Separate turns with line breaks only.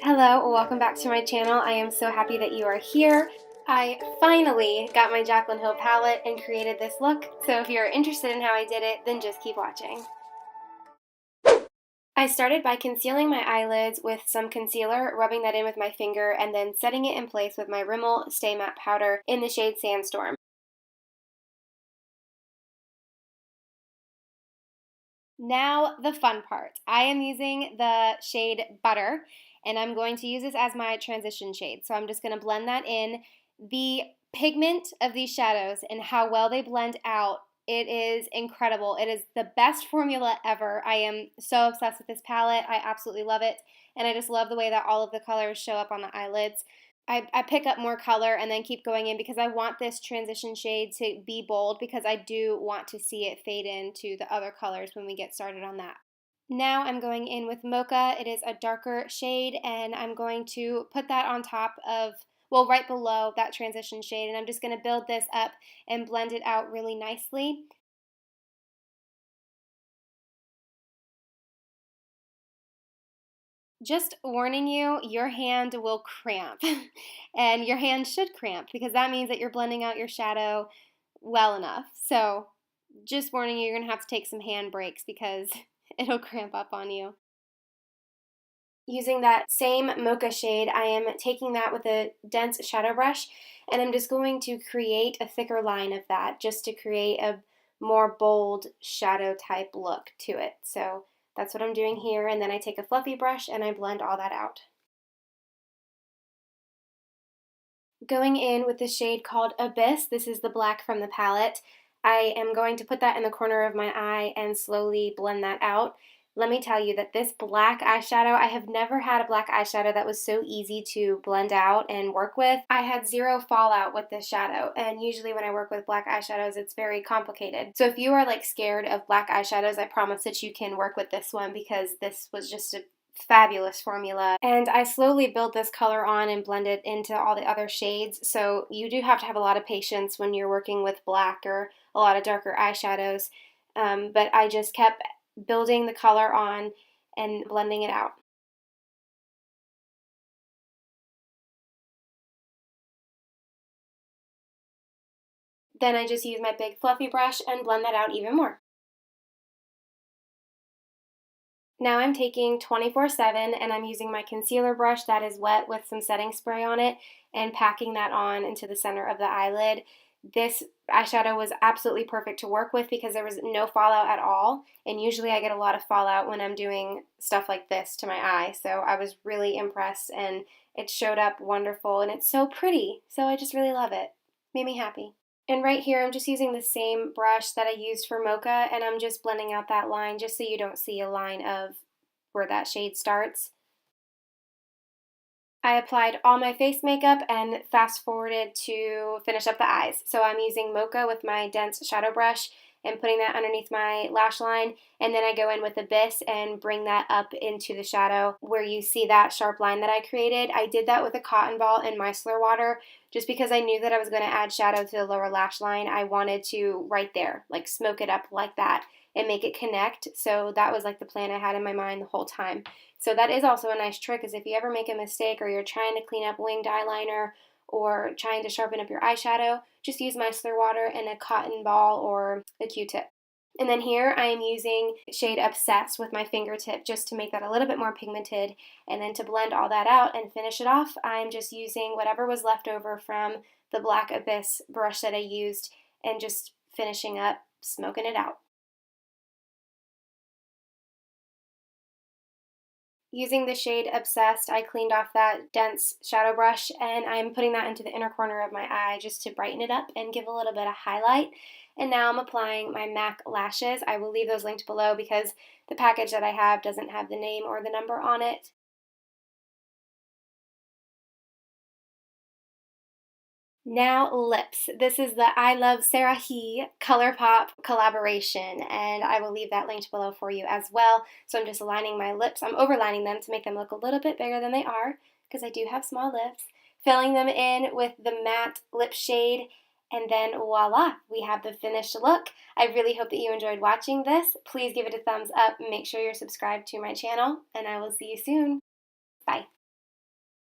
Hello, welcome back to my channel. I am so happy that you are here. I finally got my Jaclyn Hill palette and created this look, so if you're interested in how I did it, then just keep watching. I started by concealing my eyelids with some concealer, rubbing that in with my finger, and then setting it in place with my Rimmel Stay Matte Powder in the shade Sandstorm. Now the fun part. I am using the shade Butter, and I'm going to use this as my transition shade. So I'm just going to blend that in. The pigment of these shadows and how well they blend out, it is incredible. It is the best formula ever. I am so obsessed with this palette. I absolutely love it, and I just love the way that all of the colors show up on the eyelids. I pick up more color and then keep going in because I want this transition shade to be bold because I do want to see it fade into the other colors when we get started on that. Now I'm going in with Mocha. It is a darker shade, and I'm going to put that on top of, well, right below that transition shade, and I'm just going to build this up and blend it out really nicely. Just warning you, your hand will cramp. And your hand should cramp because that means that you're blending out your shadow well enough. So just warning you, you're going to have to take some hand breaks because it'll cramp up on you. Using that same Mocha shade, I am taking that with a dense shadow brush, and I'm just going to create a thicker line of that just to create a more bold shadow type look to it. So that's what I'm doing here, and then I take a fluffy brush and I blend all that out. Going in with the shade called Abyss, this is the black from the palette. I am going to put that in the corner of my eye and slowly blend that out. Let me tell you that this black eyeshadow, I have never had a black eyeshadow that was so easy to blend out and work with. I had zero fallout with this shadow, and usually when I work with black eyeshadows, it's very complicated. So if you are like scared of black eyeshadows, I promise that you can work with this one because this was just a fabulous formula. And I slowly build this color on and blend it into all the other shades, so you do have to have a lot of patience when you're working with black or a lot of darker eyeshadows, but I just kept building the color on and blending it out. Then I just use my big fluffy brush and blend that out even more. Now I'm taking 24/7 and I'm using my concealer brush that is wet with some setting spray on it and packing that on into the center of the eyelid. This eyeshadow was absolutely perfect to work with because there was no fallout at all, and usually I get a lot of fallout when I'm doing stuff like this to my eye, so I was really impressed and it showed up wonderful and it's so pretty, so I just really love it. Made me happy. And right here, I'm just using the same brush that I used for Mocha, and I'm just blending out that line just so you don't see a line of where that shade starts. I applied all my face makeup and fast forwarded to finish up the eyes. So I'm using Mocha with my dense shadow brush and putting that underneath my lash line, and then I go in with Abyss and bring that up into the shadow where you see that sharp line that I created. I did that with a cotton ball and micellar water just because I knew that I was going to add shadow to the lower lash line. I wanted to right there, like smoke it up like that and make it connect. So that was like the plan I had in my mind the whole time. So that is also a nice trick, is if you ever make a mistake or you're trying to clean up winged eyeliner or trying to sharpen up your eyeshadow, just use micellar water and a cotton ball or a Q-tip. And then here I am using shade Obsessed with my fingertip just to make that a little bit more pigmented. And then to blend all that out and finish it off, I'm just using whatever was left over from the black Abyss brush that I used and just finishing up, smoking it out. Using the shade Obsessed, I cleaned off that dense shadow brush and I'm putting that into the inner corner of my eye just to brighten it up and give a little bit of highlight. And now I'm applying my MAC lashes. I will leave those linked below because the package that I have doesn't have the name or the number on it. Now lips. This is the I Love Sarah He ColourPop collaboration, and I will leave that linked below for you as well. So I'm just aligning my lips. I'm overlining them to make them look a little bit bigger than they are because I do have small lips. Filling them in with the matte lip shade, and then voila, we have the finished look. I really hope that you enjoyed watching this. Please give it a thumbs up. Make sure you're subscribed to my channel, and I will see you soon.